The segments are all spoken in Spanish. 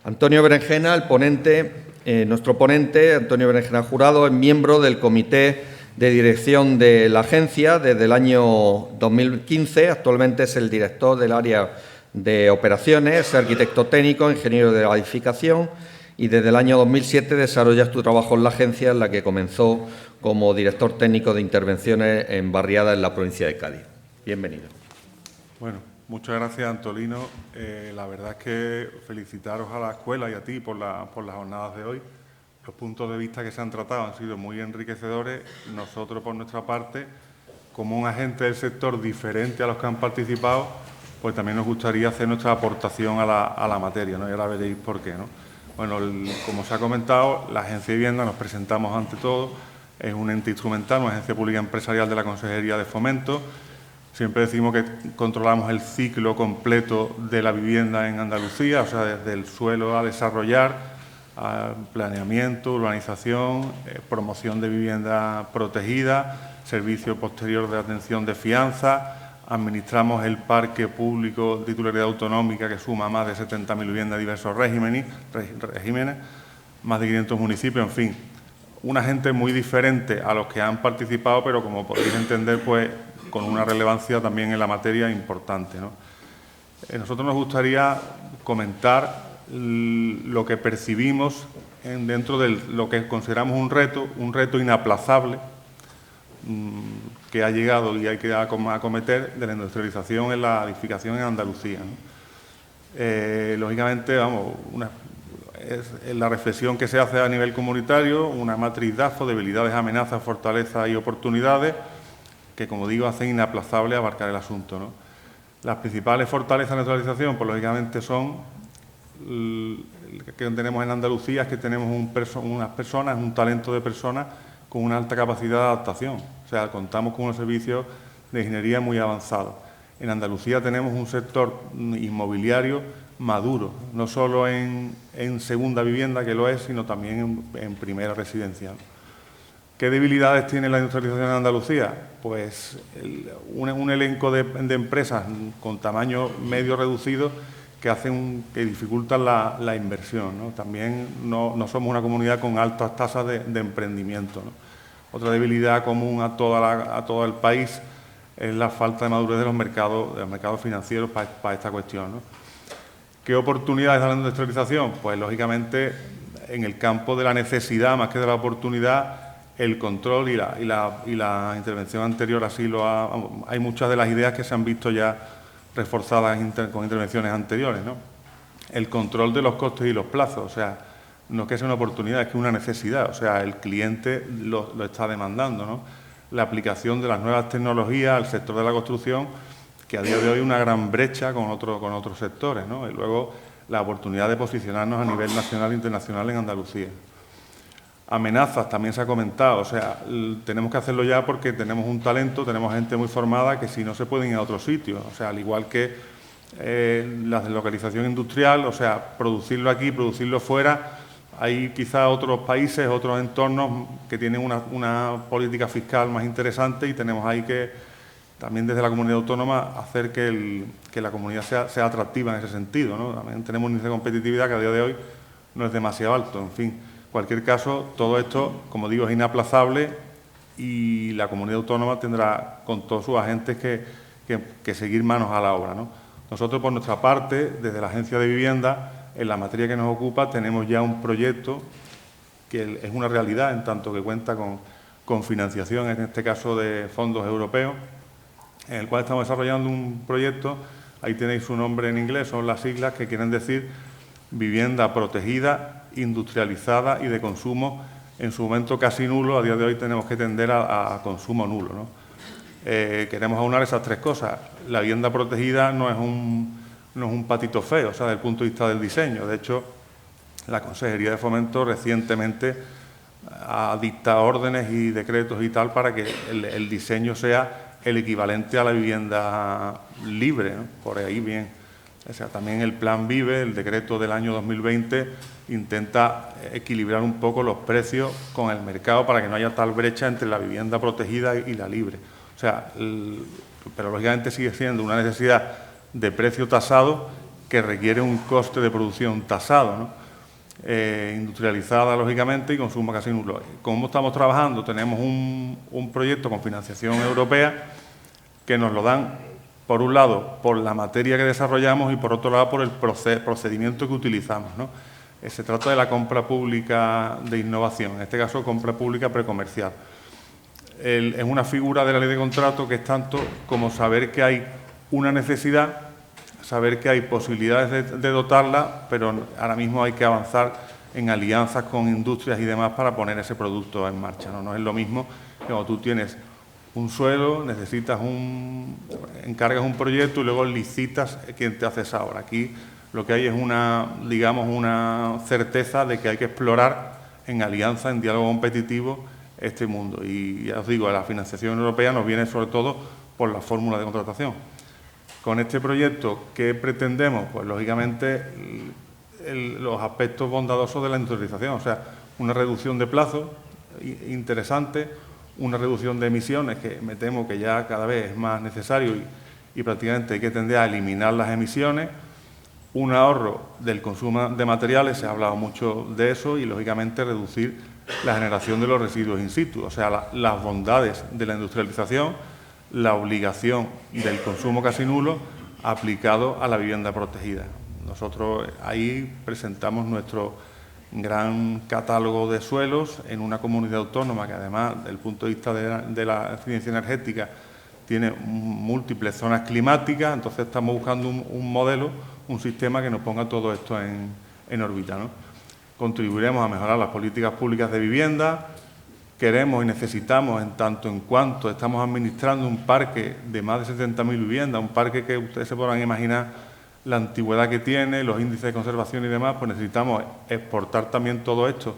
Antonio Berenjena, el ponente, nuestro ponente, Antonio Berenjena Jurado, es miembro del Comité de Dirección de la Agencia desde el año 2015. Actualmente es el director del área de operaciones, es arquitecto técnico, ingeniero de la edificación y desde el año 2007 desarrolla su trabajo en la agencia, en la que comenzó como director técnico de intervenciones en barriadas en la provincia de Cádiz. Bienvenido. Bueno, muchas gracias, Antolino. La verdad es que felicitaros a la escuela y a ti por las jornadas de hoy. Los puntos de vista que se han tratado han sido muy enriquecedores. Nosotros, por nuestra parte, como un agente del sector diferente a los que han participado, pues también nos gustaría hacer nuestra aportación a la materia, ¿no? Y ahora veréis por qué, ¿no? Bueno, como se ha comentado, la Agencia de Vivienda, nos presentamos ante todo, es un ente instrumental, una agencia pública empresarial de la Consejería de Fomento. Siempre decimos que controlamos el ciclo completo de la vivienda en Andalucía, o sea, desde el suelo a desarrollar, a planeamiento, urbanización, promoción de vivienda protegida, servicio posterior de atención de fianza. Administramos el parque público de titularidad autonómica que suma más de 70.000 viviendas de diversos regímenes, más de 500 municipios, en fin. Una gente muy diferente a los que han participado, pero como podéis entender, pues con una relevancia también en la materia importante, ¿no? Nosotros nos gustaría comentar lo que percibimos dentro de lo que consideramos un reto inaplazable que ha llegado y hay que acometer de la industrialización en la edificación en Andalucía, ¿no? Lógicamente, vamos, es la reflexión que se hace a nivel comunitario, una matriz DAFO, debilidades, amenazas, fortalezas y oportunidades, que, como digo, hacen inaplazable abarcar el asunto, ¿no? Las principales fortalezas de la neutralización, pues lógicamente son que tenemos en Andalucía, es que tenemos unas personas, un talento de personas con una alta capacidad de adaptación. O sea, contamos con unos servicios de ingeniería muy avanzados. En Andalucía tenemos un sector inmobiliario maduro, no solo en segunda vivienda, que lo es, sino también en primera residencial. ¿Qué debilidades tiene la industrialización en Andalucía? Pues un elenco de empresas con tamaño medio reducido que dificultan la inversión, ¿no? También no somos una comunidad con altas tasas de emprendimiento, ¿no? Otra debilidad común a todo el país es la falta de madurez de los mercados financieros para esta cuestión, ¿no? ¿Qué oportunidades da la industrialización? Pues, lógicamente, en el campo de la necesidad más que de la oportunidad, el control y la intervención anterior así lo ha... Hay muchas de las ideas que se han visto ya reforzadas con intervenciones anteriores, ¿no? El control de los costes y los plazos, o sea, no es que sea una oportunidad, es que es una necesidad, o sea, el cliente lo está demandando, ¿no? La aplicación de las nuevas tecnologías al sector de la construcción, que a día de hoy hay una gran brecha con otros sectores, ¿no? Y luego la oportunidad de posicionarnos a nivel nacional e internacional en Andalucía. Amenazas, también se ha comentado, o sea, tenemos que hacerlo ya porque tenemos un talento, tenemos gente muy formada que si no se pueden ir a otros sitios, o sea, al igual que la deslocalización industrial, o sea, producirlo aquí, producirlo fuera. Hay quizá otros países, otros entornos que tienen una política fiscal más interesante y tenemos ahí que, también desde la comunidad autónoma, hacer que la comunidad sea atractiva en ese sentido, ¿no? También tenemos un índice de competitividad que a día de hoy no es demasiado alto, en fin. En cualquier caso, todo esto, como digo, es inaplazable y la comunidad autónoma tendrá con todos sus agentes que seguir manos a la obra, ¿no? Nosotros, por nuestra parte, desde la Agencia de Vivienda, en la materia que nos ocupa, tenemos ya un proyecto que es una realidad, en tanto que cuenta con financiación, en este caso de fondos europeos, en el cual estamos desarrollando un proyecto. Ahí tenéis su nombre en inglés, son las siglas que quieren decir vivienda protegida, industrializada y de consumo, en su momento casi nulo. A día de hoy tenemos que tender a consumo nulo, ¿no? Queremos aunar esas tres cosas. La vivienda protegida no es un patito feo, o sea, desde el punto de vista del diseño. De hecho, la Consejería de Fomento recientemente ha dictado órdenes y decretos y tal para que el diseño sea el equivalente a la vivienda libre, ¿no? Por ahí bien. O sea, también el Plan Vive, el decreto del año 2020, intenta equilibrar un poco los precios con el mercado para que no haya tal brecha entre la vivienda protegida y la libre. O sea, pero lógicamente sigue siendo una necesidad de precio tasado que requiere un coste de producción tasado, ¿no? Industrializada, lógicamente, y consumo casi nulo. ¿Cómo estamos trabajando? Tenemos un proyecto con financiación europea que nos lo dan, por un lado, por la materia que desarrollamos y, por otro lado, por el procedimiento que utilizamos, ¿no? Se trata de la compra pública de innovación, en este caso, compra pública precomercial. Es una figura de la ley de contrato que es tanto como saber que hay una necesidad, saber que hay posibilidades de dotarla, pero ahora mismo hay que avanzar en alianzas con industrias y demás para poner ese producto en marcha, ¿no? No es lo mismo que cuando tú tienes un suelo, encargas un proyecto y luego licitas quién te hace esa obra. Aquí lo que hay es una certeza de que hay que explorar en alianza, en diálogo competitivo, este mundo. Y ya os digo, la financiación europea nos viene sobre todo por la fórmula de contratación. Con este proyecto, ¿qué pretendemos? Pues, lógicamente, los aspectos bondadosos de la industrialización, o sea, una reducción de plazo interesante, una reducción de emisiones, que me temo que ya cada vez es más necesario y prácticamente hay que tender a eliminar las emisiones, un ahorro del consumo de materiales, se ha hablado mucho de eso, y, lógicamente, reducir la generación de los residuos in situ, o sea, las bondades de la industrialización, la obligación del consumo casi nulo aplicado a la vivienda protegida. Nosotros ahí presentamos nuestro gran catálogo de suelos en una comunidad autónoma que, además, desde el punto de vista de la eficiencia energética, tiene múltiples zonas climáticas. Entonces estamos buscando un modelo, un sistema que nos ponga todo esto en órbita, ¿no? Contribuiremos a mejorar las políticas públicas de vivienda. Queremos y necesitamos, en tanto en cuanto estamos administrando un parque de más de 70.000 viviendas, un parque que ustedes se podrán imaginar la antigüedad que tiene, los índices de conservación y demás, pues necesitamos exportar también todo esto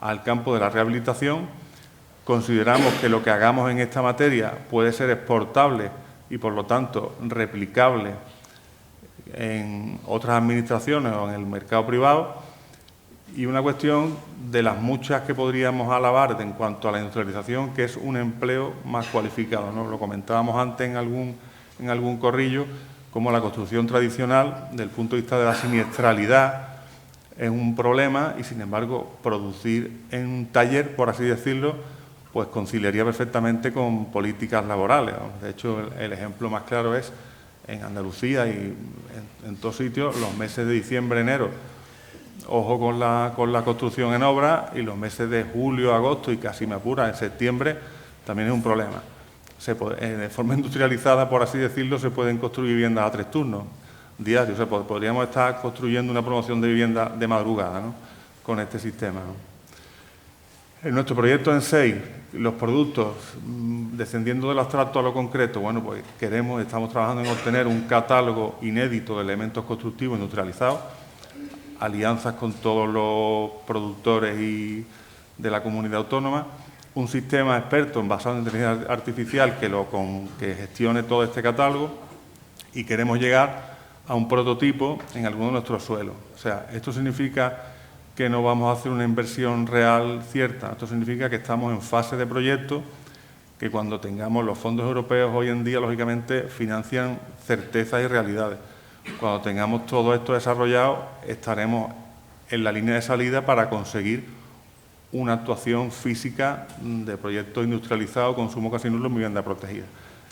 al campo de la rehabilitación. Consideramos que lo que hagamos en esta materia puede ser exportable y, por lo tanto, replicable en otras administraciones o en el mercado privado. Y una cuestión de las muchas que podríamos alabar en cuanto a la industrialización, que es un empleo más cualificado, ¿no? Lo comentábamos antes en algún corrillo, como la construcción tradicional, desde el punto de vista de la siniestralidad, es un problema, y, sin embargo, producir en un taller, por así decirlo, pues conciliaría perfectamente con políticas laborales, ¿no? De hecho, el ejemplo más claro es en Andalucía y en todos sitios, los meses de diciembre, enero. Ojo con la construcción en obra, y los meses de julio, agosto y, casi me apura, en septiembre, también es un problema. De forma industrializada, por así decirlo, se pueden construir viviendas a 3 turnos diarios. O sea, podríamos estar construyendo una promoción de vivienda de madrugada, ¿no?, con este sistema, ¿no? En nuestro proyecto en 6, los productos, descendiendo del abstracto a lo concreto, bueno, pues estamos trabajando en obtener un catálogo inédito de elementos constructivos industrializados, alianzas con todos los productores de la comunidad autónoma, un sistema experto basado en inteligencia artificial que gestione todo este catálogo, y queremos llegar a un prototipo en alguno de nuestros suelos. O sea, esto significa que no vamos a hacer una inversión real cierta. Esto significa que estamos en fase de proyecto, que cuando tengamos los fondos europeos hoy en día, lógicamente, financian certezas y realidades. Cuando tengamos todo esto desarrollado, estaremos en la línea de salida para conseguir una actuación física de proyecto industrializado, consumo casi nulo en vivienda protegida.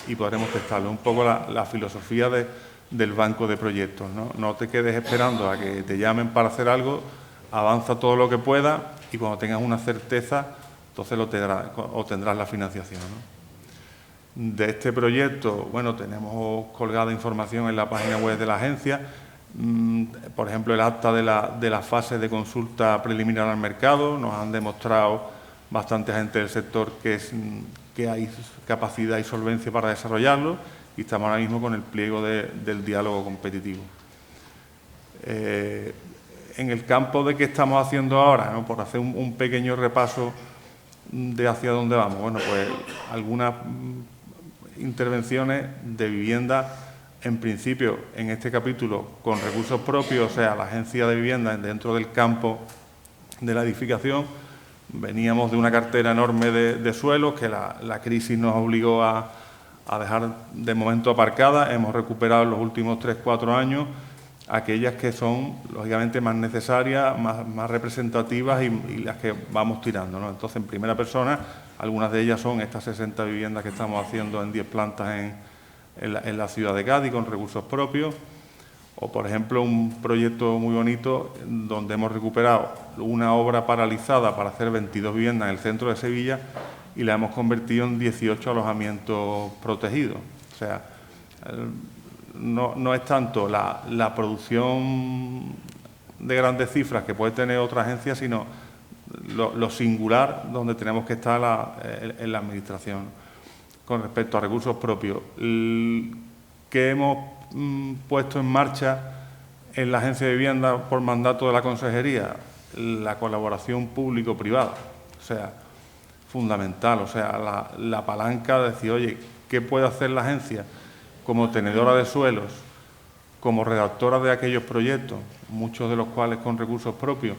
Y podremos testarlo. Un poco la filosofía del banco de proyectos, ¿no? No te quedes esperando a que te llamen para hacer algo, avanza todo lo que pueda, y cuando tengas una certeza, entonces obtendrás la financiación, ¿no? De este proyecto, bueno, tenemos colgada información en la página web de la agencia. Por ejemplo, el acta de la fase de consulta preliminar al mercado. Nos han demostrado bastante gente del sector que hay capacidad y solvencia para desarrollarlo, y estamos ahora mismo con el pliego del diálogo competitivo. En el campo de qué estamos haciendo ahora, ¿no?, por hacer un pequeño repaso de hacia dónde vamos. Bueno, pues algunas intervenciones de vivienda, en principio, en este capítulo, con recursos propios, o sea, la agencia de vivienda dentro del campo de la edificación. Veníamos de una cartera enorme de suelos que la crisis nos obligó a dejar de momento aparcada. Hemos recuperado en los últimos 3 o 4 años aquellas que son, lógicamente, más necesarias, más representativas y las que vamos tirando, ¿no? Entonces, en primera persona, algunas de ellas son estas 60 viviendas que estamos haciendo en 10 plantas en la ciudad de Cádiz con recursos propios. O, por ejemplo, un proyecto muy bonito donde hemos recuperado una obra paralizada para hacer 22 viviendas en el centro de Sevilla y la hemos convertido en 18 alojamientos protegidos. O sea, no es tanto la producción de grandes cifras que puede tener otra agencia, sino lo singular donde tenemos que estar en la Administración. Con respecto a recursos propios, que hemos puesto en marcha en la Agencia de Vivienda por mandato de la Consejería, la colaboración público-privada, o sea, fundamental, o sea, la palanca de decir, oye, ¿qué puede hacer la agencia como tenedora de suelos, como redactora de aquellos proyectos, muchos de los cuales con recursos propios,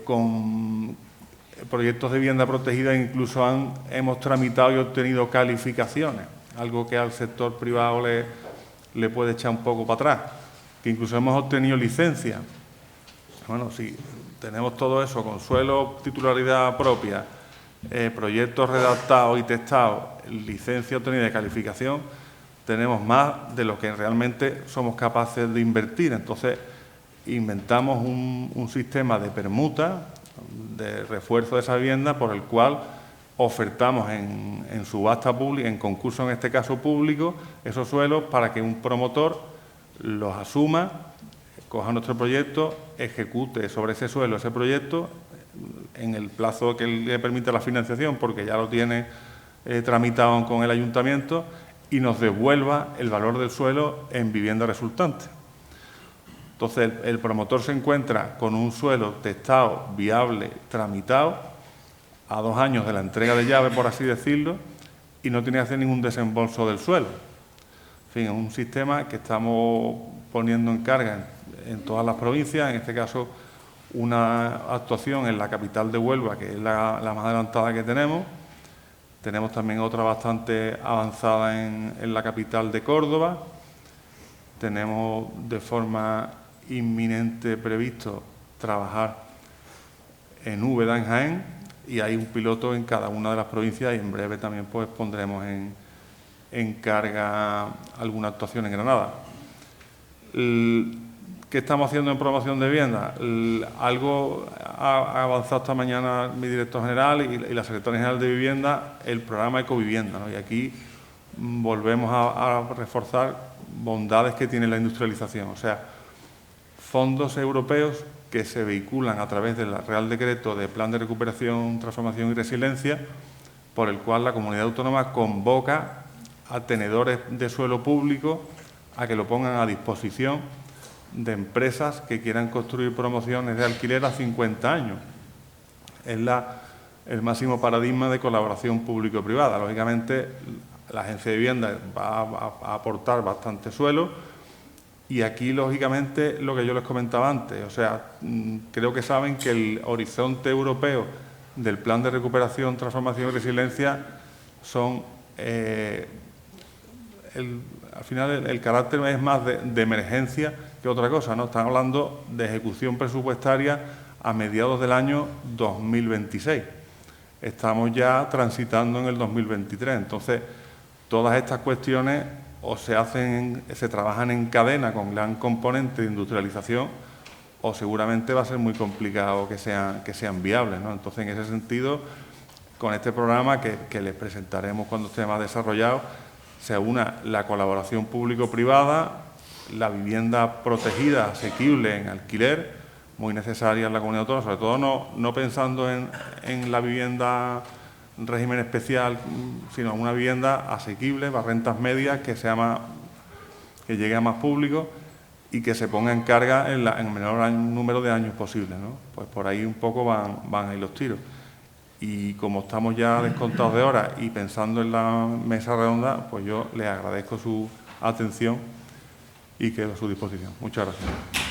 con proyectos de vivienda protegida, incluso hemos tramitado y obtenido calificaciones, algo que al sector privado le puede echar un poco para atrás, que incluso hemos obtenido licencia. Bueno, si tenemos todo eso con suelo, titularidad propia, proyectos redactados y testados, licencia obtenida de calificación, tenemos más de lo que realmente somos capaces de invertir. Entonces, inventamos un sistema de permuta, de refuerzo de esa vivienda, por el cual ofertamos en subasta pública, en concurso en este caso público, esos suelos para que un promotor los asuma, coja nuestro proyecto, ejecute sobre ese suelo ese proyecto en el plazo que le permite la financiación, porque ya lo tiene tramitado con el ayuntamiento, y nos devuelva el valor del suelo en vivienda resultante. Entonces, el promotor se encuentra con un suelo testado, viable, tramitado, a 2 años de la entrega de llave, por así decirlo, y no tiene que hacer ningún desembolso del suelo. En fin, es un sistema que estamos poniendo en carga en todas las provincias, en este caso una actuación en la capital de Huelva, que es la más adelantada que tenemos. Tenemos también otra bastante avanzada en la capital de Córdoba. Tenemos de forma inminente previsto trabajar en Úbeda, en Jaén, y hay un piloto en cada una de las provincias y en breve también pues pondremos en carga alguna actuación en Granada. ¿Qué estamos haciendo en promoción de vivienda? Algo ha avanzado esta mañana mi director general y la secretaria general de Vivienda, el programa Ecovivienda, ¿no? Y aquí volvemos a reforzar bondades que tiene la industrialización, o sea, fondos europeos que se vehiculan a través del Real Decreto de Plan de Recuperación, Transformación y Resiliencia, por el cual la Comunidad Autónoma convoca a tenedores de suelo público a que lo pongan a disposición de empresas que quieran construir promociones de alquiler a 50 años. Es el máximo paradigma de colaboración público-privada. Lógicamente, la Agencia de Vivienda va a aportar bastante suelo. Y aquí, lógicamente, lo que yo les comentaba antes, o sea, creo que saben que el horizonte europeo del Plan de Recuperación, Transformación y Resiliencia son, al final, el carácter es más de emergencia que otra cosa, ¿no? Están hablando de ejecución presupuestaria a mediados del año 2026. Estamos ya transitando en el 2023, entonces, todas estas cuestiones o se trabajan en cadena con gran componente de industrialización, o seguramente va a ser muy complicado que sean viables, ¿no? Entonces, en ese sentido, con este programa que les presentaremos cuando esté más desarrollado, se aúna la colaboración público-privada, la vivienda protegida, asequible en alquiler, muy necesaria en la comunidad autónoma, sobre todo no pensando en la vivienda régimen especial, sino una vivienda asequible para rentas medias que llegue a más público y que se ponga en carga en el menor número de años posible, ¿no? Pues por ahí un poco van a ir los tiros. Y como estamos ya descontados de horas y pensando en la mesa redonda, pues yo les agradezco su atención y quedo a su disposición. Muchas gracias.